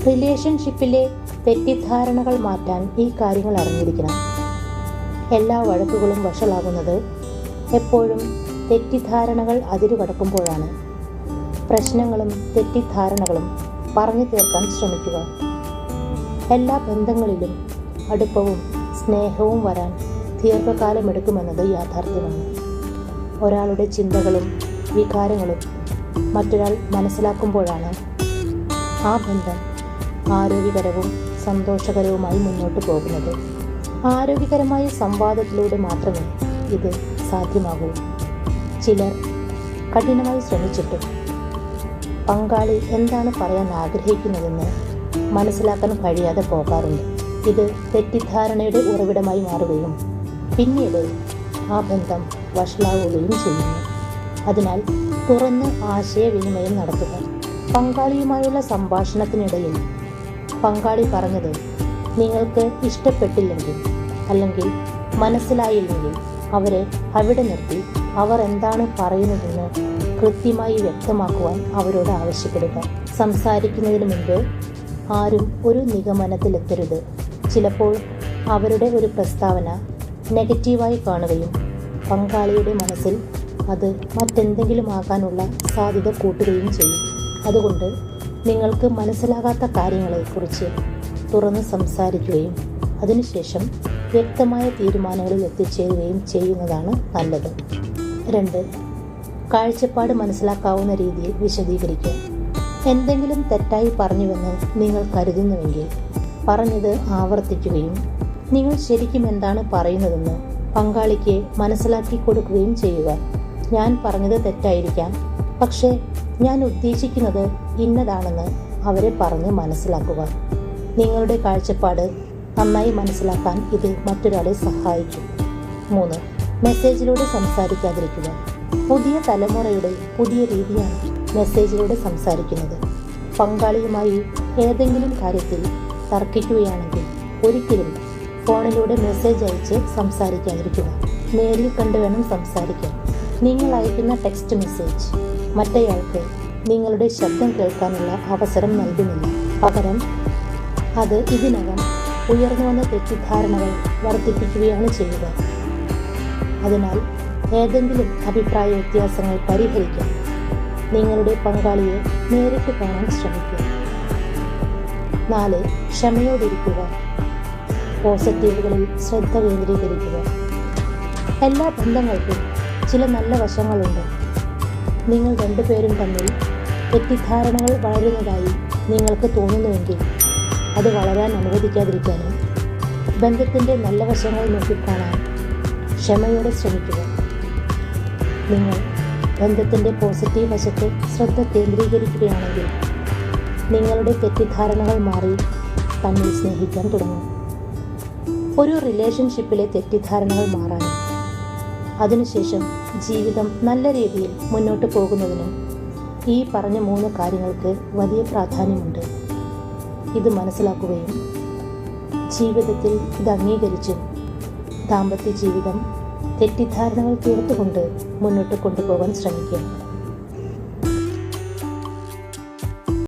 റിലേഷൻഷിപ്പിലെ തെറ്റിദ്ധാരണകൾ മാറ്റാൻ ഈ കാര്യങ്ങൾ അറിഞ്ഞിരിക്കണം. എല്ലാ വഴക്കുകളും വഷളാകുന്നത് എപ്പോഴും തെറ്റിദ്ധാരണകൾ അതിരുകടക്കുമ്പോഴാണ്. പ്രശ്നങ്ങളും തെറ്റിദ്ധാരണകളും പറഞ്ഞു തീർക്കാൻ ശ്രമിക്കുക. എല്ലാ ബന്ധങ്ങളിലും അടുപ്പവും സ്നേഹവും വരാൻ ദീർഘകാലമെടുക്കുമെന്നത് യാഥാർത്ഥ്യമാണ്. ഒരാളുടെ ചിന്തകളും വികാരങ്ങളും മറ്റൊരാൾ മനസ്സിലാക്കുമ്പോഴാണ് ആ ബന്ധം ആരോഗ്യകരവും സന്തോഷകരവുമായി മുന്നോട്ട് പോകുന്നത്. ആരോഗ്യകരമായ സംവാദത്തിലൂടെ മാത്രമേ ഇത് സാധ്യമാകൂ. ചിലർ കഠിനമായി ശ്രമിച്ചിട്ടും പങ്കാളി എന്താണ് പറയാൻ ആഗ്രഹിക്കുന്നതെന്ന് മനസ്സിലാക്കാൻ കഴിയാതെ പോകാറുണ്ട്. ഇത് തെറ്റിദ്ധാരണയുടെ ഉറവിടമായി മാറുകയും പിന്നീട് ആ ബന്ധം വഷളാവുകയും ചെയ്യുന്നു. അതിനാൽ തുറന്ന് ആശയവിനിമയം നടത്തുക. പങ്കാളിയുമായുള്ള സംഭാഷണത്തിനിടയിൽ പങ്കാളി പറഞ്ഞത് നിങ്ങൾക്ക് ഇഷ്ടപ്പെട്ടില്ലെങ്കിൽ അല്ലെങ്കിൽ മനസ്സിലായില്ലെങ്കിൽ അവരെ അവിടെ നിർത്തി അവർ എന്താണ് പറയുന്നതെന്ന് കൃത്യമായി വ്യക്തമാക്കുവാൻ അവരോട് ആവശ്യപ്പെടുക. സംസാരിക്കുന്നതിന് മുൻപ് ആരും ഒരു നിഗമനത്തിലെത്തരുത്. ചിലപ്പോൾ അവരുടെ ഒരു പ്രസ്താവന നെഗറ്റീവായി കാണുകയും പങ്കാളിയുടെ മനസ്സിൽ അത് മറ്റെന്തെങ്കിലും ആകാനുള്ള സാധ്യത കൂട്ടുകയും ചെയ്യും. അതുകൊണ്ട് നിങ്ങൾക്ക് മനസ്സിലാകാത്ത കാര്യങ്ങളെക്കുറിച്ച് തുറന്ന് സംസാരിക്കുകയും അതിനുശേഷം വ്യക്തമായ തീരുമാനങ്ങളിൽ എത്തിച്ചേരുകയും ചെയ്യുന്നതാണ് നല്ലത്. 2. കാഴ്ചപ്പാട് മനസ്സിലാക്കാവുന്ന രീതിയിൽ വിശദീകരിക്കുക. എന്തെങ്കിലും തെറ്റായി പറഞ്ഞുവെന്ന് നിങ്ങൾ കരുതുന്നുവെങ്കിൽ പറഞ്ഞത് ആവർത്തിക്കുകയും നിങ്ങൾ ശരിക്കും എന്താണ് പറയുന്നതെന്ന് പങ്കാളിക്ക് മനസ്സിലാക്കി കൊടുക്കുകയും ചെയ്യുക. ഞാൻ പറഞ്ഞത് തെറ്റായിരിക്കാം, പക്ഷേ ഞാൻ ഉദ്ദേശിക്കുന്നത് ഇന്നതാണെന്ന് അവരെ പറഞ്ഞ് മനസ്സിലാക്കുക. നിങ്ങളുടെ കാഴ്ചപ്പാട് നന്നായി മനസ്സിലാക്കാൻ ഇത് മറ്റൊരാളെ സഹായിക്കും. 3. മെസ്സേജിലൂടെ സംസാരിക്കാതിരിക്കുക. പുതിയ തലമുറയുടെ പുതിയ രീതിയാണ് മെസ്സേജിലൂടെ സംസാരിക്കുന്നത്. പങ്കാളിയുമായി ഏതെങ്കിലും കാര്യത്തിൽ തർക്കിക്കുകയാണെങ്കിൽ ഒരിക്കലും ഫോണിലൂടെ മെസ്സേജ് അയച്ച് സംസാരിക്കാതിരിക്കുക. നേരിൽ കണ്ടു വേണം സംസാരിക്കാൻ. നിങ്ങൾ അയക്കുന്ന ടെക്സ്റ്റ് മെസ്സേജ് മറ്റേയാൾക്ക് നിങ്ങളുടെ ശബ്ദം കേൾക്കാനുള്ള അവസരം നൽകുന്നില്ല. പകരം അത് ഇതിനകം ഉയർന്നു വന്ന തെറ്റിദ്ധാരണകൾ വർദ്ധിപ്പിക്കുകയാണ് ചെയ്യുക. അതിനാൽ ഏതെങ്കിലും അഭിപ്രായ വ്യത്യാസങ്ങൾ പരിഹരിക്കാൻ നിങ്ങളുടെ പങ്കാളിയെ നേരിട്ട് കാണാൻ ശ്രമിക്കുക. 4. ക്ഷമയോടിരിക്കുക. പോസിറ്റീവുകളിൽ ശ്രദ്ധ കേന്ദ്രീകരിക്കുക. എല്ലാ ബന്ധങ്ങൾക്കും ചില നല്ല വശങ്ങളുണ്ട്. നിങ്ങൾ രണ്ടുപേരും തമ്മിൽ തെറ്റിദ്ധാരണകൾ വളരുന്നതായി നിങ്ങൾക്ക് തോന്നുന്നുവെങ്കിൽ അത് വളരാൻ അനുവദിക്കാതിരിക്കാനും ബന്ധത്തിൻ്റെ നല്ല വശങ്ങൾ നോക്കിക്കാണാൻ ക്ഷമയോടെ ശ്രമിക്കുക. നിങ്ങൾ ബന്ധത്തിൻ്റെ പോസിറ്റീവ് വശത്ത് ശ്രദ്ധ കേന്ദ്രീകരിക്കുകയാണെങ്കിൽ നിങ്ങളുടെ തെറ്റിദ്ധാരണകൾ മാറി തമ്മിൽ സ്നേഹിക്കാൻ തുടങ്ങും. ഒരു റിലേഷൻഷിപ്പിലെ തെറ്റിദ്ധാരണകൾ മാറാനും അതിനുശേഷം ജീവിതം നല്ല രീതിയിൽ മുന്നോട്ട് പോകുന്നതിനും ഈ പറഞ്ഞ 3 കാര്യങ്ങൾക്ക് വലിയ പ്രാധാന്യമുണ്ട്. ഇത് മനസ്സിലാക്കുകയും ജീവിതത്തിൽ ഇത് അംഗീകരിച്ചും ദാമ്പത്യ ജീവിതം തെറ്റിദ്ധാരണകൾ തീർത്തുകൊണ്ട് മുന്നോട്ട് കൊണ്ടുപോകാൻ ശ്രമിക്കുക.